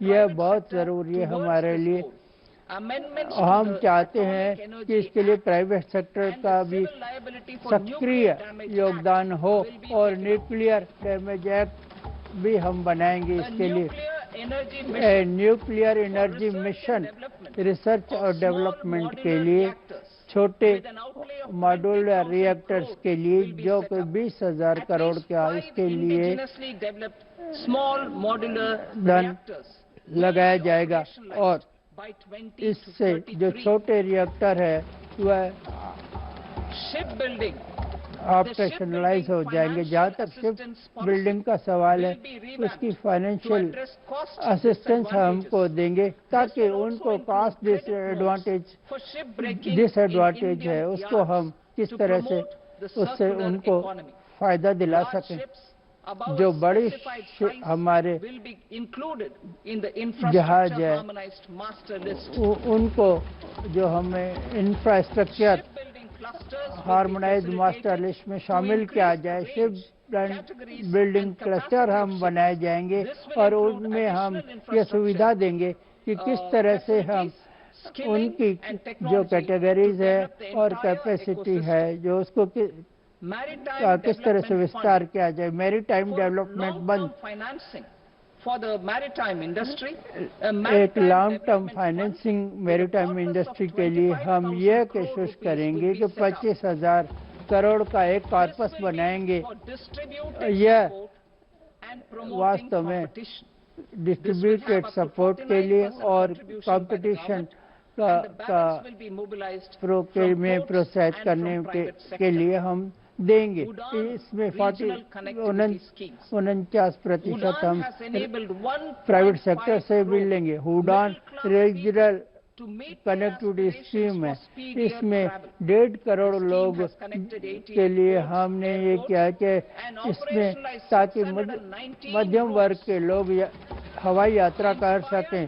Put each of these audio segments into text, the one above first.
यह बहुत ज़रूरी है हमारे लिए। हम चाहते हैं कि इसके लिए प्राइवेट सेक्टर का भी सक्रिय योगदान हो और न्यूक्लियर डैमेज एक्ट भी हम बनाएंगे इसके लिए। न्यूक्लियर एनर्जी मिशन रिसर्च और डेवलपमेंट के लिए छोटे मॉड्यूलर रिएक्टर्स के लिए जो कि 20,000 करोड़ का इसके लिए धन लगाया जाएगा और इससे जो छोटे रिएक्टर है वह ऑपरेशनलाइज हो जाएंगे। जहाँ तक शिप बिल्डिंग का सवाल है उसकी फाइनेंशियल असिस्टेंस हमको देंगे ताकि उनको कॉस्ट डिसएडवांटेज है उसको हम किस तरह से उससे उनको फायदा दिला सकें। जो बड़ी हमारे जहाज है उनको जो हमें इंफ्रास्ट्रक्चर हार्मोनाइज्ड मास्टर लिस्ट में शामिल किया जाए। शिप बिल्डिंग क्लस्टर हम बनाए जाएंगे और उनमें हम ये सुविधा देंगे कि किस तरह से हम उनकी जो कैटेगरीज है और कैपेसिटी है जो उसको किस तरह से विस्तार किया जाए। मैरीटाइम डेवलपमेंट बंद एक long term financing maritime industry के लिए हम यह कोशिश करेंगे कि 25,000 करोड़ का एक कॉर्पस बनाएंगे। यह वास्तव में डिस्ट्रीब्यूटेड सपोर्ट के लिए और कंपटीशन में प्रोत्साहित करने के लिए हम देंगे। इसमें 49% हम प्राइवेट सेक्टर से भी लेंगे। हुडान रीजनल कनेक्टिविटी स्कीम है, इसमें 1.5 करोड़ लोग के लिए हमने ये किया कि इसमें ताकि मध्यम वर्ग के लोग हवाई यात्रा कर सकें।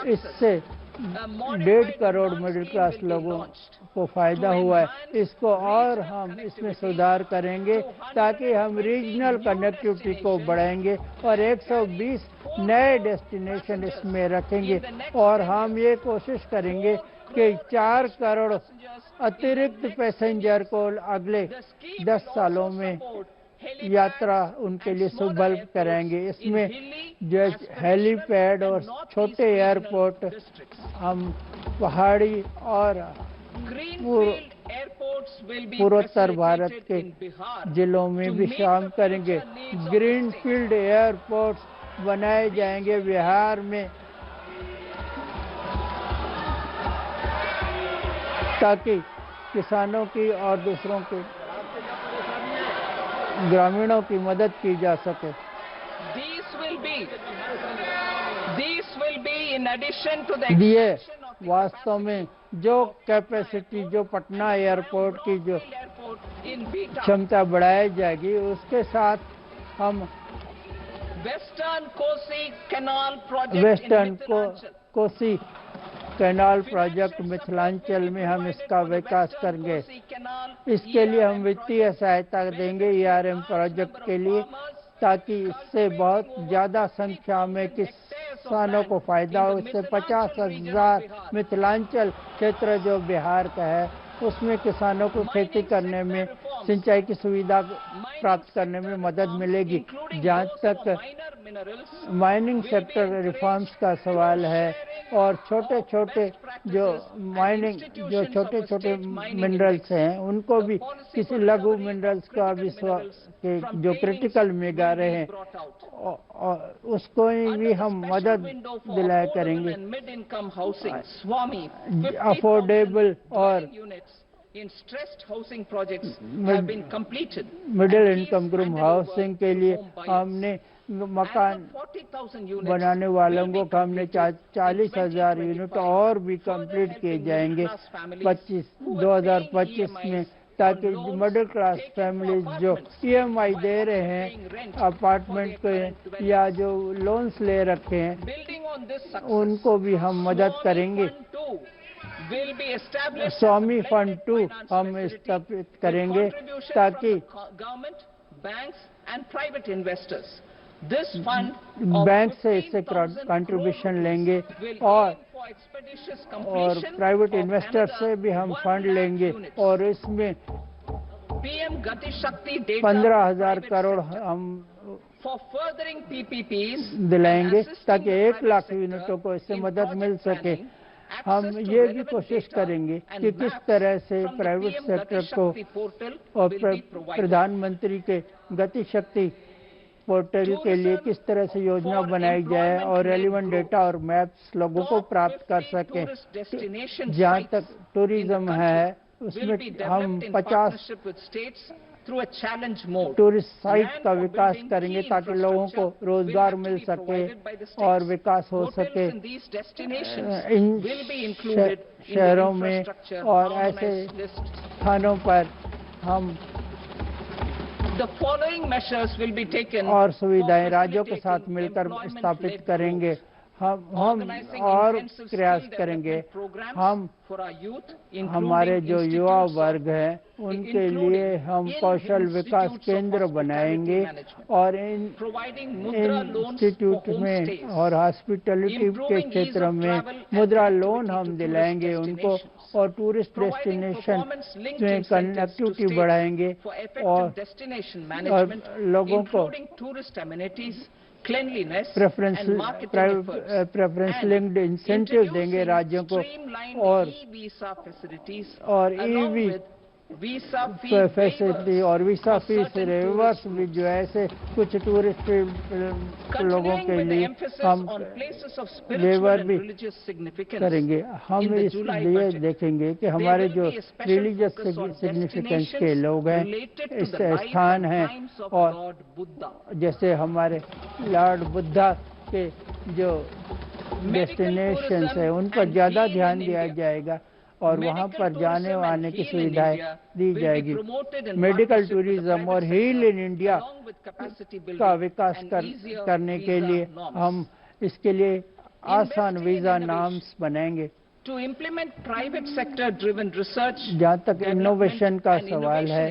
इससे 1.5 करोड़ मिडिल क्लास लोगों को फायदा हुआ है। इसको और हम इसमें सुधार करेंगे ताकि हम रीजनल कनेक्टिविटी को बढ़ाएंगे और 120 नए डेस्टिनेशन इसमें रखेंगे और हम ये कोशिश करेंगे कि 4 करोड़ अतिरिक्त पैसेंजर को अगले 10 सालों में यात्रा उनके लिए सुलभ कराएंगे। इसमें जो हेलीपैड और छोटे एयरपोर्ट हम पहाड़ी और पूर्वोत्तर भारत के जिलों में भी शामिल करेंगे। ग्रीनफील्ड एयरपोर्ट्स बनाए जाएंगे बिहार में ताकि किसानों की और दूसरों के ग्रामीणों की मदद की जा सके। ये वास्तव में जो कैपेसिटी जो पटना एयरपोर्ट की जो क्षमता बढ़ाई जाएगी उसके साथ हम western Kosi canal project Mithilanchal में हम इसका विकास करेंगे। इसके लिए हम वित्तीय सहायता देंगे ERM प्रोजेक्ट के लिए ताकि इससे बहुत ज़्यादा संख्या में किसानों को फायदा हो। इससे 50,000 मिथिलांचल क्षेत्र जो बिहार का है उसमें किसानों को खेती करने में सिंचाई की सुविधा प्राप्त करने में मदद मिलेगी। जहाँ तक माइनिंग सेक्टर रिफॉर्म्स का सवाल है और छोटे छोटे जो माइनिंग जो छोटे छोटे मिनरल्स हैं उनको भी किसी लघु मिनरल्स का भी जो क्रिटिकल मेगा रहे हैं और उसको भी हम मदद दिलाया करेंगे। अफोर्डेबल और मिडिल इनकम ग्रुप हाउसिंग के लिए हमने मकान बनाने वालों को हमने 40,000 यूनिट और भी कंप्लीट किए जाएंगे 2025 में ताकि मिडिल क्लास फैमिलीज जो EMI दे रहे हैं अपार्टमेंट के या जो लोन्स ले रखे हैं उनको भी हम मदद करेंगे। स्वामी फंड 2 हम स्थापित करेंगे ताकि बैंक से इससे कंट्रीब्यूशन लेंगे और प्राइवेट इन्वेस्टर से भी हम फंड लेंगे और इसमें 15,000 करोड़ हम दिलाएंगे ताकि 1 लाख यूनिटों को इससे मदद मिल सके। हम ये भी कोशिश करेंगे कि किस तरह से प्राइवेट सेक्टर को और प्रधानमंत्री के गति शक्ति पोर्टल के लिए किस तरह से योजना बनाई जाए और रेलिवेंट डेटा और मैप्स लोगों को प्राप्त कर सकें। जहाँ तक टूरिज्म है उसमें हम 50 टूरिस्ट साइट का विकास करेंगे ताकि लोगों को रोजगार मिल सके और विकास हो सके इन शहरों में। और ऐसे स्थानों पर हम और सुविधाएं राज्यों के साथ मिलकर स्थापित करेंगे। हम और प्रयास करेंगे। हम हमारे जो युवा वर्ग हैं उनके लिए हम कौशल विकास केंद्र बनाएंगे और इन इंस्टीट्यूट में और हॉस्पिटलिटी के क्षेत्र में मुद्रा लोन हम दिलाएंगे उनको और टूरिस्ट डेस्टिनेशन में कनेक्टिविटी बढ़ाएंगे और लोगों को प्रेफरेंस लिंक्ड इंसेंटिव देंगे राज्यों को और ईवी फैसिलिटी और वीसा फीस रिवर्स भी जो ऐसे कुछ टूरिस्ट लोगों के लिए हम वेवर भी करेंगे। हम इसलिए देखेंगे कि हमारे जो रिलीजियस सिग्निफिकेंस के लोग हैं इस स्थान हैं और जैसे हमारे लॉर्ड बुद्धा के जो डेस्टिनेशंस है उन पर ज़्यादा ध्यान दिया जाएगा और वहां पर जाने आने की सुविधाएं दी जाएगी। मेडिकल टूरिज्म और हील इन इंडिया का विकास करने के लिए हम इसके लिए आसान वीजा नॉर्म्स बनाएंगे। जहाँ तक इनोवेशन का सवाल है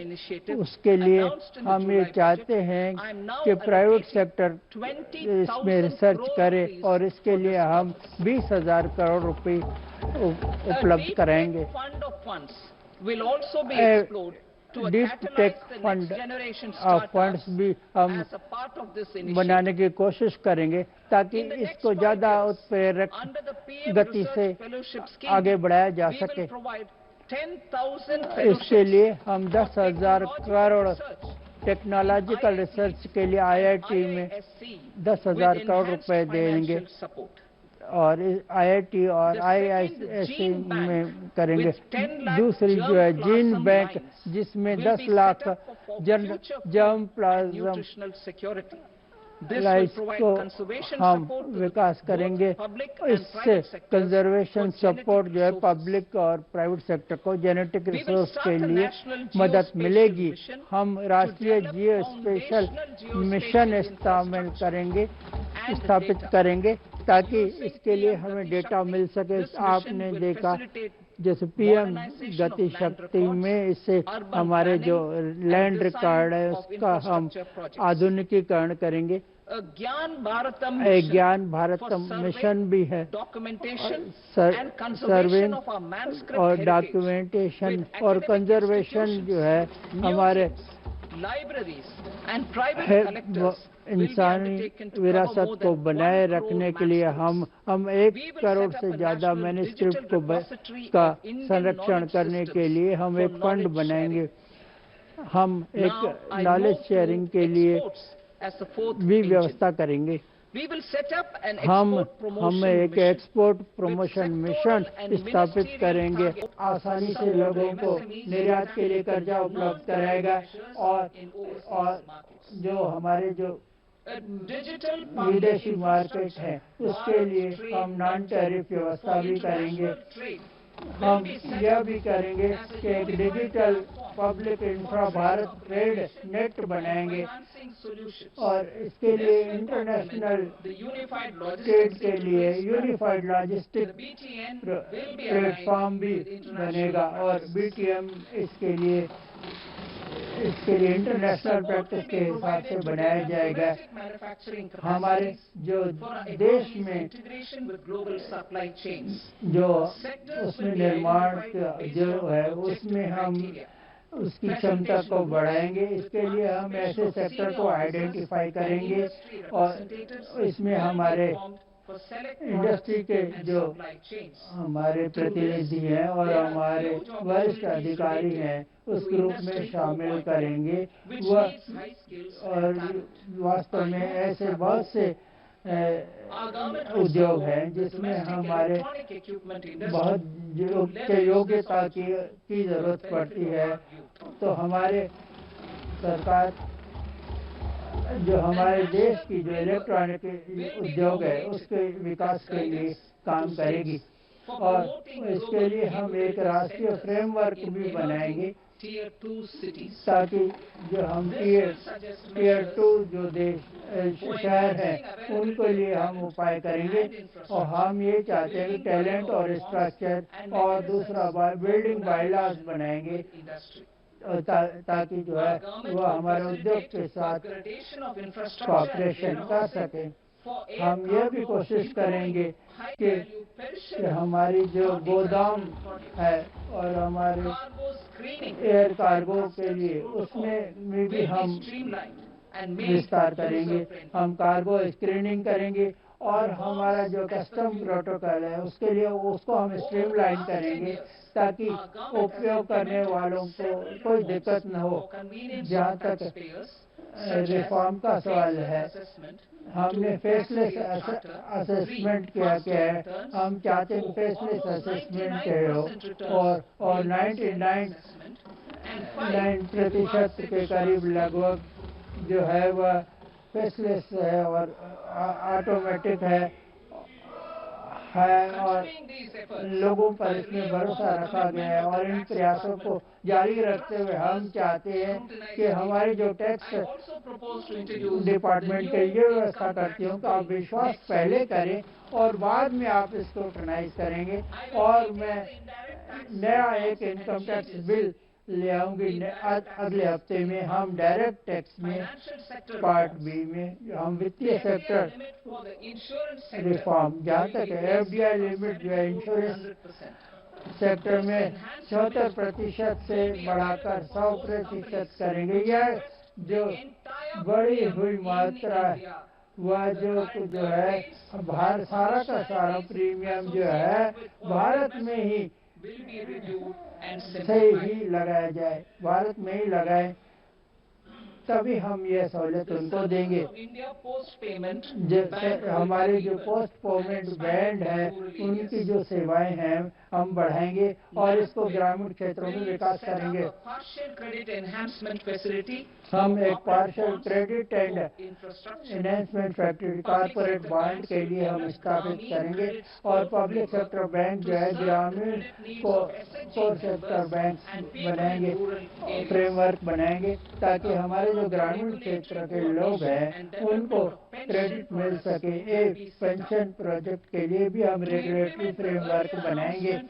उसके लिए हम ये चाहते हैं कि प्राइवेट सेक्टर इसमें रिसर्च करे और इसके लिए हम 20,000 करोड़ रुपए उपलब्ध कराएंगे। डीप टेक फंड्स भी हम बनाने की कोशिश करेंगे ताकि इसको ज्यादा उत्प्रेरक गति से आगे बढ़ाया जा सके। इसके लिए हम 10,000 करोड़ टेक्नोलॉजिकल रिसर्च के लिए आईआईटी में 10,000 करोड़ रुपए देंगे और आईआईटी और आईआईएससी में करेंगे। दूसरी जो है जीन बैंक जिसमें 10 लाख जर्म प्लाज्म लाइफ को हम विकास करेंगे। इससे कंजर्वेशन सपोर्ट जो है पब्लिक और प्राइवेट सेक्टर को जेनेटिक रिसोर्स के लिए मदद मिलेगी। हम राष्ट्रीय जियो स्पेशल मिशन स्थापित करेंगे ताकि इसके लिए हमें डेटा मिल सके। आपने देखा जैसे पीएम गति शक्ति में इससे हमारे जो लैंड रिकॉर्ड है उसका हम आधुनिकीकरण करेंगे। ज्ञान भारतम मिशन भी है, सर्विंग और डॉक्यूमेंटेशन और कंजर्वेशन जो है हमारे इंसानी विरासत को बनाए रखने के लिए हम 1 करोड़ से ज्यादा मैन्युस्क्रिप्ट का संरक्षण करने के लिए हम एक फंड बनाएंगे। हम एक नॉलेज शेयरिंग के लिए भी व्यवस्था करेंगे। हम एक एक्सपोर्ट प्रमोशन मिशन स्थापित करेंगे। आसानी से लोगों को निर्यात के लिए कर्जा उपलब्ध कराएगा और जो हमारे जो विदेशी मार्केट है उसके लिए हम नॉन टैरिफ व्यवस्था भी करेंगे। हम यह भी करेंगे कि एक digital public infra Bharat trade net बनाएंगे और इसके लिए इंटरनेशनल ट्रेड के लिए यूनिफाइड लॉजिस्टिक प्लेटफॉर्म भी बनेगा और बीटीएम इसके लिए इसके लिए इंटरनेशनल प्रैक्टिस के हिसाब से बनाया जाएगा। हमारे जो देश में जो उसमें निर्माण जो है उसमें हम उसकी क्षमता को बढ़ाएंगे। इसके लिए हम ऐसे सेक्टर को आइडेंटिफाई करेंगे और इसमें हमारे इंडस्ट्री के जो हमारे प्रतिनिधि हैं और हमारे वरिष्ठ अधिकारी हैं उस ग्रुप में शामिल करेंगे। और वास्तव में ऐसे बहुत से उद्योग हैं जिसमें हमारे बहुत योग्यता की जरूरत पड़ती है। तो हमारे सरकार जो हमारे देश की जो इलेक्ट्रॉनिक उद्योग है उसके विकास के लिए काम करेगी और इसके लिए हम एक राष्ट्रीय फ्रेमवर्क भी बनाएंगे ताकि जो हम टीयर 2 जो शहर हैं उनके लिए हम उपाय करेंगे। और हम ये चाहते हैं कि टैलेंट और स्ट्रक्चर और दूसरा बिल्डिंग बायलॉज बनाएंगे ताकि जो है वह हमारे उद्योग के साथ कॉपरेशन कर सके। हम यह भी कोशिश करेंगे कि हमारी जो गोदाम है और हमारे एयर कार्गो के लिए उसमें भी हम विस्तार करेंगे। हम कार्गो स्क्रीनिंग करेंगे और हमारा जो कस्टम प्रोटोकॉल है उसके लिए उसको हम स्ट्रीमलाइन करेंगे ताकि उपयोग करने वालों को कोई दिक्कत न हो। जहाँ तक रिफॉर्म का सवाल है, हमने फेसलेस असेसमेंट किया है। हम चाहते हैं फेसलेस असेसमेंट हो और 99% के करीब लगभग जो है वह फेसलेस है और ऑटोमेटिक है और लोगों पर इसमें भरोसा रखा गया है। और इन प्रयासों को जारी रखते हुए हम चाहते हैं कि हमारे जो टैक्स डिपार्टमेंट के ये व्यवस्था करती हूँ कि आप विश्वास पहले करें और बाद में आप इसको ऑर्गेनाइज करेंगे। और मैं नया एक इनकम टैक्स बिल ले आऊंगी अगले हफ्ते में। हम डायरेक्ट टैक्स में पार्ट बी में हम वित्तीय सेक्टर रिफॉर्म जहाँ तक एफडीआई लिमिट जो है इंश्योरेंस सेक्टर में 76% से बढ़ाकर 100% करेंगे। यह जो बढ़ी हुई मात्रा वह जो है सारा का सारा प्रीमियम जो है भारत में ही सही ही लगाया जाए, भारत में ही लगाए, तभी हम ये सहूलियत उनको देंगे। जैसे हमारे जो पोस्ट पेमेंट बैंड है उनकी जो सेवाएं हैं हम बढ़ाएंगे और इसको ग्रामीण क्षेत्रों में विकास करेंगे। हम एक partial credit and enhancement facility corporate bond के लिए हम स्थापित करेंगे और पब्लिक सेक्टर बैंक जो है ग्रामीण कोर सेक्टर बैंक बनाएंगे, फ्रेमवर्क बनाएंगे ताकि हमारे जो ग्रामीण क्षेत्र के लोग हैं उनको क्रेडिट मिल सके। एक पेंशन प्रोजेक्ट के लिए भी हम रेगुलेटरी फ्रेमवर्क बनाएंगे।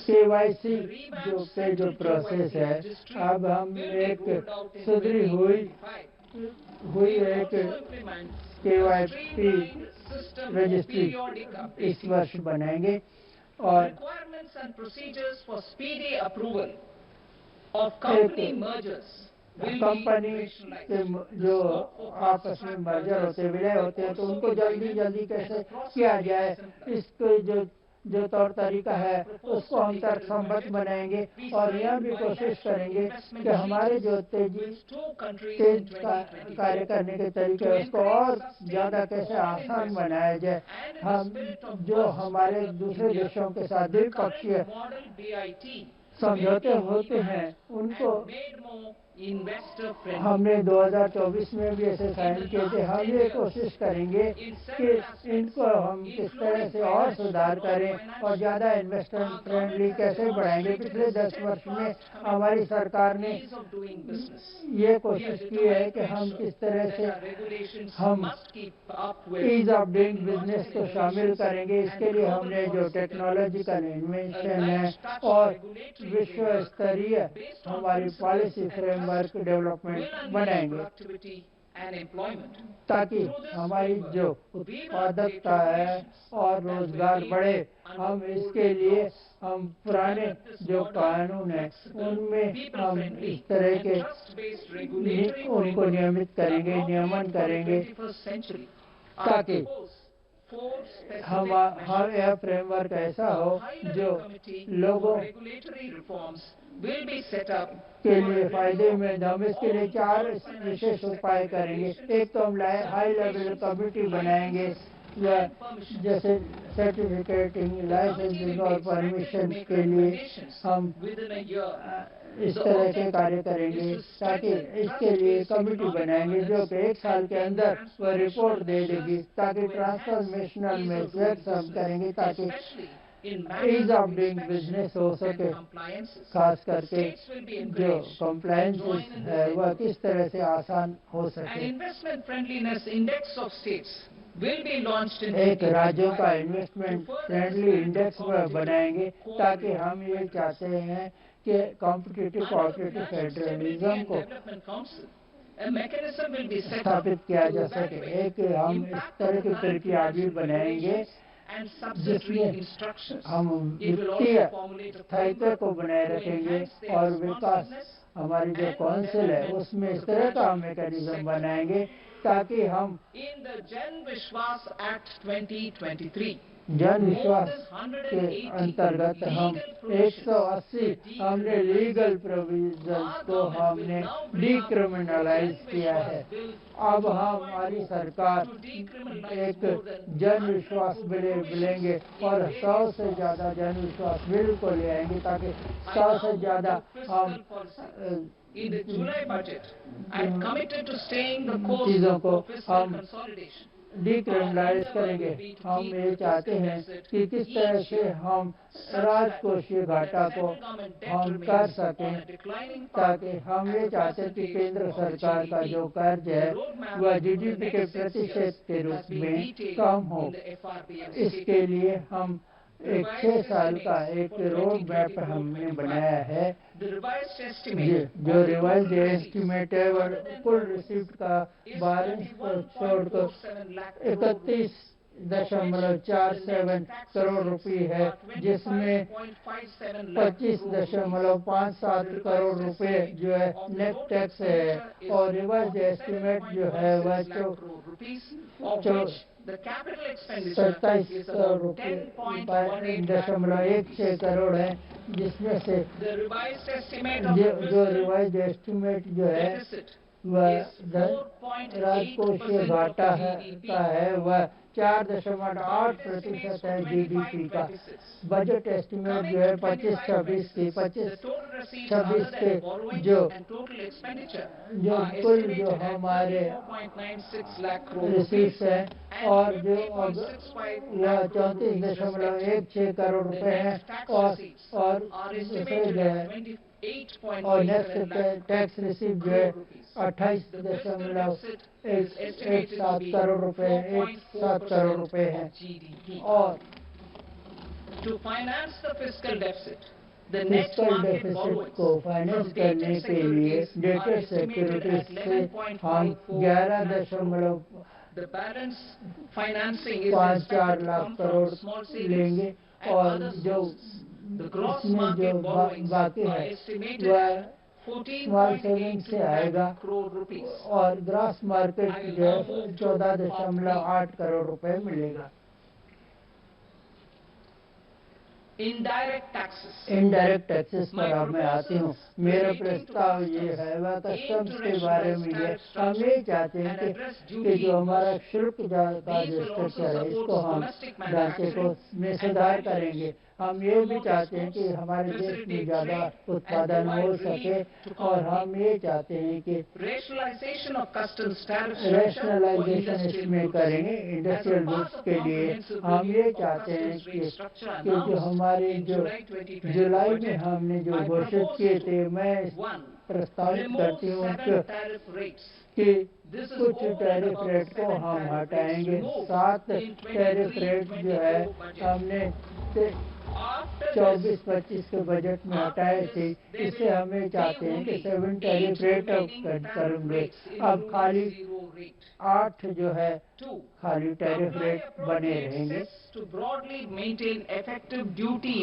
KYC जो प्रोसेस है, अब हम एक सुधरी हुई एक KYP रजिस्ट्री इस वर्ष बनाएंगे और कंपनी के जो आपस में मर्जर होते विलय होते हैं तो उनको जल्दी कैसे किया जाए, इसके जो तौर तरीका है उसको हम तर्कसंगत बनाएंगे और यह भी कोशिश करेंगे कि हमारे जो तेज कार्य करने के तरीके उसको और ज्यादा कैसे आसान बनाया जाए। हम जो हमारे दूसरे देशों के साथ द्विपक्षीय समझौते होते हैं उनको हमने 2024 में भी ऐसे साइन किए थे। हम ये कोशिश करेंगे कि इनको हम किस तरह से और सुधार करें और ज़्यादा इन्वेस्टर फ्रेंडली कैसे बढ़ाएंगे। पिछले 10 वर्ष में हमारी सरकार ने ये कोशिश की है कि हम किस तरह से हम ईज ऑफ डूइंग बिजनेस को शामिल करेंगे। इसके लिए हमने जो टेक्नोलॉजिकल इन्वेंशन है और विश्व स्तरीय हमारी पॉलिसी फ्रेमवर्क डेवलपमेंट बनाएंगे ताकि हमारी जो उत्पादकता है और रोजगार बढ़े। हम इसके लिए हम पुराने जो कानून है उनमें हम इस तरह के उनको नियमित करेंगे, नियमन करेंगे ताकि हम यह फ्रेमवर्क ऐसा हो जो लोगों के लिए फायदे में। हम इसके लिए 4 विशेष उपाय करेंगे। एक तो हम हाई लेवल कमेटी बनाएंगे जैसे सर्टिफिकेटिंग, लाइसेंसिंग और परमिशन के लिए हम इस तरह के कार्य करेंगे ताकि इसके लिए कमेटी बनाएंगे जो कि 1 साल के अंदर वह रिपोर्ट दे देगी ताकि ट्रांसफॉर्मेशनल मेजर्स हम करेंगे ताकि ईज ऑफ डूइंग बिजनेस हो सके। खास करके जो कंप्लायंस है वह किस तरह से आसान हो सके। एक राज्यों का इन्वेस्टमेंट फ्रेंडली इंडेक्स बनाएंगे ताकि हम ये चाहते हैं कि कॉम्पिटिटिव कोऑपरेटिव फेडरलिज्म को स्थापित किया जा सके। एक हम इस तरह की प्रक्रिया भी बनाएंगे जिसमें हम वित्तीय स्थायित्व को बनाए रखेंगे और विकास हमारी जो काउंसिल है उसमें इस तरह का मैकेनिज्म बनाएंगे ताकि हम जन विश्वास के अंतर्गत हम 180 हमने लीगल प्रोविजंस को हमने डिक्रिमिनलाइज किया है। अब हमारी सरकार एक जन विश्वास बिल लेंगे और 100 से ज़्यादा जन विश्वास बिल को ले आएंगे ताकि 100 से ज़्यादा हम In the July budget, I am committed to staying the course चीजों को for fiscal हम consolidation. डिक्रिमिनलाइज करेंगे। हम ये चाहते हैं कि किस तरह से हम राजकोषीय घाटा को हम कर सकें ताकि हम ये चाहते हैं कि केंद्र सरकार का जो कर्ज है वह जीडीपी के प्रतिशत के रूप में कम हो। इसके लिए हम एक 6 साल का एक रोड मैप हमने बनाया है। जो रिवाइज एस्टिमेट है वह कुल रिसिप्ट का 12 को छोड़कर 31.47 करोड़ रुपए है, जिसमें 25.57 करोड़ रुपए जो है नेट टैक्स है और रिवाइज एस्टिमेट जो है वह 27 करोड़ रुपए 10.16 करोड़ है, जिसमें से जो रिवाइज एस्टिमेट जो है वह राजकोषीय घाटा है वह 4.8% है जीडीपी का। बजट एस्टिमेट जो है 25-26 की 25-26 के जो कुल जो हमारे रिसीट्स है और जो 34.16 करोड़ रुपए है और दूसरे जो है और नेक्स्ट टैक्स रिसीव जो है 28.17 करोड़ रुपए 17 करोड़ रुपए है। और फिस्कल डेफिसिट को फाइनेंस करने के लिए डेटेड सिक्योरिटीज से हम 11.54 लाख करोड़ लेंगे और जो इसमें जो बाकी है वह स्मॉल सेविंग से आएगा और ग्रॉस मार्केट जो है 14.8 करोड़ रुपए मिलेगा। indirect taxes. इनडायरेक्ट टैक्सेस पर अब मैं आती हूँ। मेरा प्रस्ताव ये है वह कस्टम्स के बारे में ये हम ये चाहते हैं कि जो हमारा शुल्क का जो स्ट्रक्चर है इसको हम ढांचे को में सुधार करेंगे। हम ये भी चाहते हैं कि हमारे देश में ज़्यादा उत्पादन हो सके और हम ये चाहते हैं कि Rationalization of customs tariff rationalization इसमें करेंगे इंडस्ट्रियल गुड्स के लिए। हम ये चाहते हैं कि जो हमारे जो जुलाई में हमने जो घोषित किए थे, मैं प्रस्तावित करती हूँ कि कुछ टैरिफ रेट को हम हटाएंगे। 7 टैरिफ रेट जो है हमने 24-25 के बजट में हटाए थे। इससे हमें चाहते हैं कि 7 टैरिफ रेट करेंगे। अब खाली 8 जो है खाली टैरिफ रेट बने रहेंगे।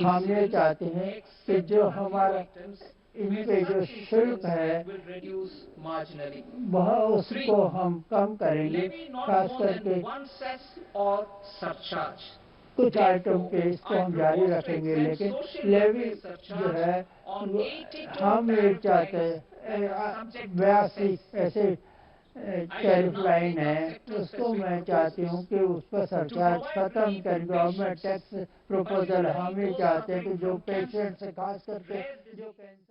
हम ये चाहते हैं कि जो हमारा इन पे जो शुल्क है वह उसको हम कम करेंगे, खास करके कुछ आइटम पे इसको हम जारी रखेंगे, लेकिन लेवी जो है हम ये चाहते हैं 82 ऐसे टैरिफ लाइन है उसको मैं चाहती हूँ कि उस पर सरचार्ज खत्म कर। गवर्नमेंट टैक्स प्रपोजल हम ये चाहते हैं कि जो पेशेंट से खास करके जो कैंसर